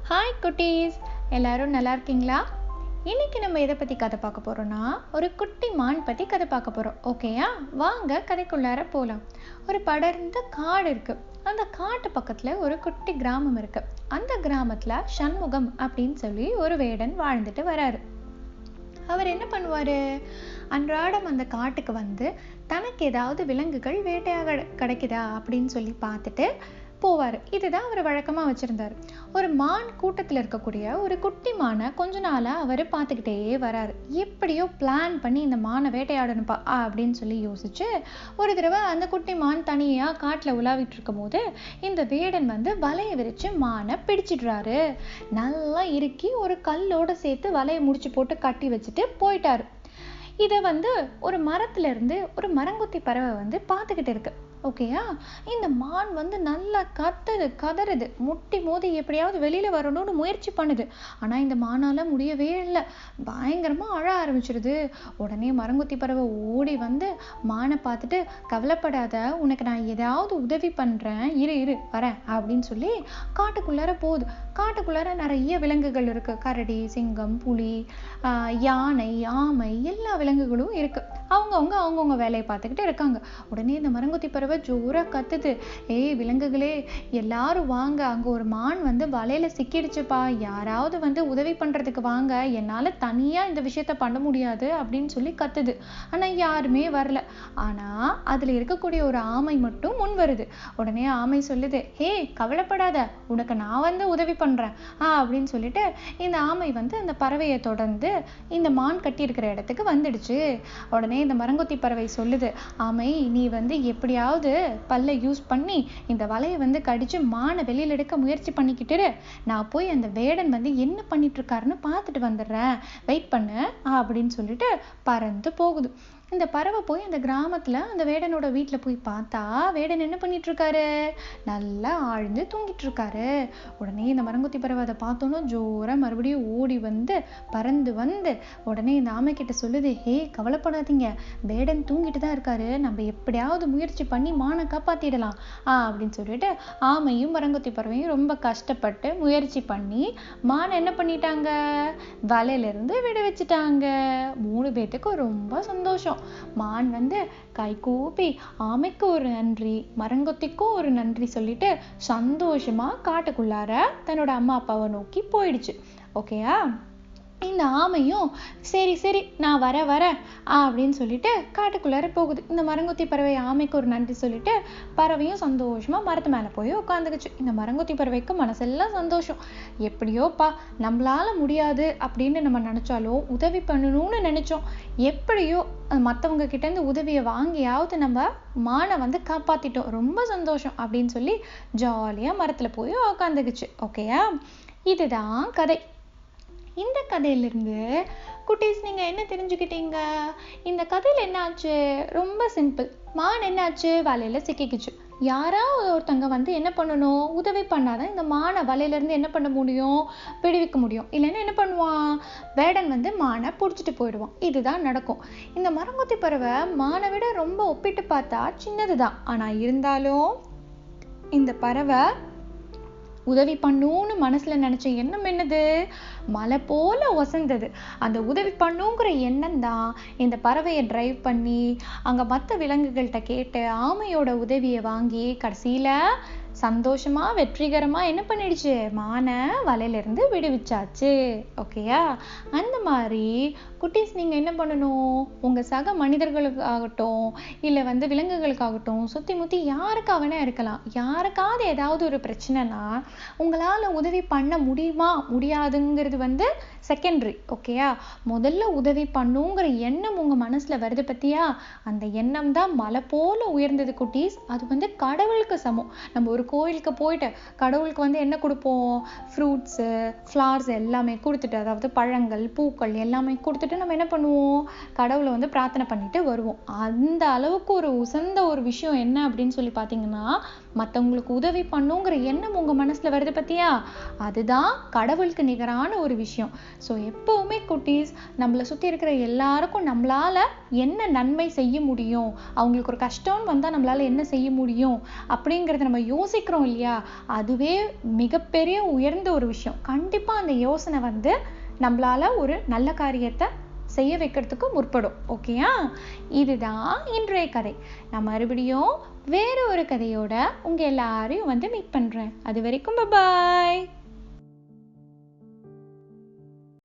Hi குட்டீஸ், எல்லாரும் நல்லா இருக்கீங்களா? இன்னைக்கு நம்ம எதை பற்றி கதை பார்க்க போகிறோம்னா, ஒரு குட்டி மான் பற்றி கதை பார்க்க போகிறோம். ஓகேயா? வாங்க கதைக்குள்ளார போகலாம். ஒரு படர்ந்த காடு இருக்குது. அந்த காட்டு பக்கத்தில் ஒரு குட்டி கிராமம் இருக்குது. அந்த கிராமத்தில் சண்முகம் அப்படின்னு சொல்லி ஒரு வேடன் வாழ்ந்துட்டு வராரு. அவர் என்ன பண்ணுவார், அன்றாடம் அந்த காட்டுக்கு வந்து தனக்கு ஏதாவது விலங்குகள் வேட்டையாக கிடைக்குதா அப்படின்னு சொல்லி பார்த்துட்டு போவார். இதுதான் அவர் வழக்கமாக வச்சுருந்தார். ஒரு மான் கூட்டத்தில் இருக்கக்கூடிய ஒரு குட்டி மானை கொஞ்ச நாளாக அவர் பார்த்துக்கிட்டே வராரு. எப்படியோ பிளான் பண்ணி இந்த மானை வேட்டையாடணுப்பா அப்படின்னு சொல்லி யோசிச்சு ஒரு தடவை அந்த குட்டி மான் தனியாக காட்டில் உலாவிட்டு இருக்கும் போது இந்த வேடன் வந்து வலையை விரித்து மானை பிடிச்சிடுறாரு. நல்லா இறுக்கி ஒரு கல்லோடு சேர்த்து வலையை முடிச்சு போட்டு கட்டி வச்சுட்டு போயிட்டாரு. இதை வந்து ஒரு மரத்துல இருந்து ஒரு மரங்கொத்தி பறவை வந்து பார்த்துக்கிட்டு இருக்கு. ஓகேயா? இந்த மான் வந்து நல்லா கதறுது, முட்டி மோதி எப்படியாவது வெளியில வரணும்னு முயற்சி பண்ணுது. ஆனா இந்த மானால முடியவே இல்லை. பயங்கரமா அழ ஆரம்பிச்சிருது. உடனே மரங்கொத்தி பறவை ஓடி வந்து மானை பார்த்துட்டு, கவலைப்படாத, உனக்கு நான் ஏதாவது உதவி பண்றேன், இரு வரேன் அப்படின்னு சொல்லி காட்டுக்குள்ளார போகுது. காட்டுக்குள்ளார நிறைய விலங்குகள் இருக்கு. கரடி, சிங்கம், புலி, யானை, ஆமை, எல்லா விலங்குகளும் இருக்கு. அவங்கவுங்க வேலையை பார்த்துக்கிட்டு இருக்காங்க. உடனே இந்த மரங்கொத்தி பறவை ஜோரா கத்துது, ஏய் விலங்குகளே, எல்லாரும் வாங்க, அங்க ஒரு மான் வந்து வலையில சிக்கிடுச்சுப்பா, யாராவது வந்து உதவி பண்றதுக்கு வாங்க, என்னால தனியா இந்த விஷயத்த பண்ண முடியாது அப்படின்னு சொல்லி கத்துது. ஆனா யாருமே வரல. ஆனா அதுல இருக்கக்கூடிய ஒரு ஆமை மட்டும் முன் வருது. உடனே ஆமை சொல்லுது, ஹே கவலைப்படாத, உனக்கு நான் வந்து உதவி பண்றேன் அப்படின்னு சொல்லிட்டு இந்த ஆமை வந்து அந்த பறவையை தொடர்ந்து இந்த மான் கட்டி இருக்கிற இடத்துக்கு வந்துடுச்சு. உடனே இந்த மரங்கொத்தி பறவை சொல்லுது, ஆமை, நீ வந்து எப்படியாவது பல்ல யூஸ் பண்ணி இந்த வலையை வந்து கடிச்சு மானை வெளியில எடுக்க முயற்சி பண்ணிக்கிட்டு, நான் போய் அந்த வேடன் வந்து என்ன பண்ணிட்டு இருக்காருன்னு பார்த்துட்டு வந்துடுறேன், வெயிட் பண்ணு அப்படின்னு சொல்லிட்டு பறந்து போகுது. இந்த பறவை போய் அந்த கிராமத்துல அந்த வேடனோட வீட்டுல போய் பார்த்தா வேடன் என்ன பண்ணிட்டு இருக்காரு, நல்லா ஆழ்ந்து தூங்கிட்டு இருக்காரு. உடனே இந்த மரங்கொத்தி பறவை அதை பார்த்தோன்னா ஜோரா மறுபடியும் ஓடி வந்து பறந்து வந்து உடனே இந்த ஆமை கிட்ட சொல்லுது, ஹே கவலைப்படாதீங்க, வேடன் தூங்கிட்டு தான் இருக்காரு, நம்ம எப்படியாவது முயற்சி பண்ணி மானை காப்பாத்திடலாம் அப்படின்னு சொல்லிட்டு ஆமையும் மரங்கொத்தி பறவையும் ரொம்ப கஷ்டப்பட்டு முயற்சி பண்ணி மானை என்ன பண்ணிட்டாங்க, வலையில இருந்து விட வச்சுட்டாங்க. 3 பேத்துக்கும் ரொம்ப சந்தோஷம். மான் வந்து கை கூப்பி ஆமைக்கு ஒரு நன்றி, மரங்கொத்திக்கும் ஒரு நன்றி சொல்லிட்டு சந்தோஷமா காட்டுக்குள்ளார தன்னோட அம்மா அப்பாவை நோக்கி போயிடுச்சு. ஓகேயா? இந்த ஆமையும் சரி நான் வரேன் அப்படின்னு சொல்லிட்டு காட்டுக்குள்ளார போகுது. இந்த மரங்கொத்தி பறவை ஆமைக்கு ஒரு நன்றி சொல்லிட்டு பறவையும் சந்தோஷமா மரத்து மேல போய் உட்காந்துக்குச்சு. இந்த மரங்கொத்தி பறவைக்கு மனசெல்லாம் சந்தோஷம். எப்படியோப்பா, நம்மளால முடியாது அப்படின்னு நம்ம நினைச்சாலும் உதவி பண்ணணும்னு நினைச்சோம், எப்படியோ மற்றவங்க கிட்ட இருந்து உதவியை வாங்கியாவது நம்ம மானை வந்து காப்பாத்திட்டோம், ரொம்ப சந்தோஷம் அப்படின்னு சொல்லி ஜாலியா மரத்துல போய் உட்காந்துக்குச்சு. ஓகேயா? இதுதான் கதை. இந்த கதையிலிருந்து குட்டீஸ் நீங்க என்ன தெரிஞ்சுக்கிட்டீங்க? இந்த கதையில என்ன ஆச்சு? ரொம்ப சிம்பிள். மான் என்னாச்சு, வலையில சிக்கிக்குச்சு. யாராவது ஒருத்தங்க வந்து என்ன பண்ணணும், உதவி பண்ணாதான் இந்த மானை வலையில இருந்து என்ன பண்ண முடியும், விடுவிக்க முடியும். இல்லைன்னா என்ன பண்ணுவான், வேடன் வந்து மானை பிடிச்சிட்டு போயிடுவான். இதுதான் நடக்கும். இந்த மரங்கொத்தி பறவை மானை விட ரொம்ப ஒப்பிட்டு பார்த்தா சின்னதுதான். ஆனா இருந்தாலும் இந்த பறவை உதவி பண்ணுன்னு மனசுல நினைச்ச எண்ணம் என்னது, மலை போல ஒசந்தது. அந்த உதவி பண்ணுங்கிற எண்ணம் தான் இந்த பறவையை டிரைவ் பண்ணி அங்க மற்ற விலங்குகள்கிட்ட கேட்டு ஆமையோட உதவியை வாங்கி கடைசியில சந்தோஷமா வெற்றிகரமா என்ன பண்ணிடுச்சு, மானை வலையில இருந்து விடுவிச்சாச்சு. ஓகேயா? அந்த மாதிரி குட்டீஸ் நீங்க என்ன பண்ணணும், உங்க சக மனிதர்களுக்காகட்டும் இல்ல வந்து விலங்குகளுக்காகட்டும் சுத்தி முத்தி யாருக்காகனா இருக்கலாம், யாருக்காவது ஏதாவது ஒரு பிரச்சனைனா உங்களால உதவி பண்ண முடியுமா முடியாதுங்கிறது வந்து செகண்டரி. ஓகேயா? முதல்ல உதவி பண்ணுங்கிற எண்ணம் உங்க மனசுல வருது பத்தியா, அந்த எண்ணம் தான் மலை போல உயர்ந்தது குட்டீஸ். அது வந்து கடவுளுக்கு சமம். நம்ம ஒரு கோயிலுக்கு போயிட்டு கடவுளுக்கு வந்து என்ன கொடுப்போம், ஃப்ரூட்ஸு, ஃப்ளவர்ஸ் எல்லாமே கொடுத்துட்டு, அதாவது பழங்கள், பூக்கள் எல்லாமே கொடுத்துட்டு நம்ம என்ன பண்ணுவோம், கடவுளை வந்து பிரார்த்தனை பண்ணிட்டு வருவோம். அந்த அளவுக்கு ஒரு உசந்த ஒரு விஷயம் என்ன அப்படின்னு சொல்லி பார்த்தீங்கன்னா, மற்றவங்களுக்கு உதவி பண்ணுங்கிற எண்ணம் உங்க மனசுல வருது பத்தியா, அதுதான் கடவுளுக்கு நிகரான ஒரு விஷயம். ஸோ எப்பவுமே குட்டீஸ், நம்மளை சுற்றி இருக்கிற எல்லாருக்கும் நம்மளால என்ன நன்மை செய்ய முடியும், அவங்களுக்கு ஒரு கஷ்டம்னு வந்தால் நம்மளால என்ன செய்ய முடியும் அப்படிங்கிறத நம்ம யோசி யோசிக்கிறோம் இல்லையா, அதுவே மிகப்பெரிய உயர்ந்த ஒரு விஷயம். கண்டிப்பாக அந்த யோசனை வந்து நம்மளால ஒரு நல்ல காரியத்தை செய்ய வைக்கிறதுக்கு முற்படும். ஓகேயா? இதுதான் இன்றைய கதை. நான் மறுபடியும் வேற ஒரு கதையோட உங்க எல்லாரையும் வந்து மீட் பண்றேன். அது வரைக்கும் பாய்.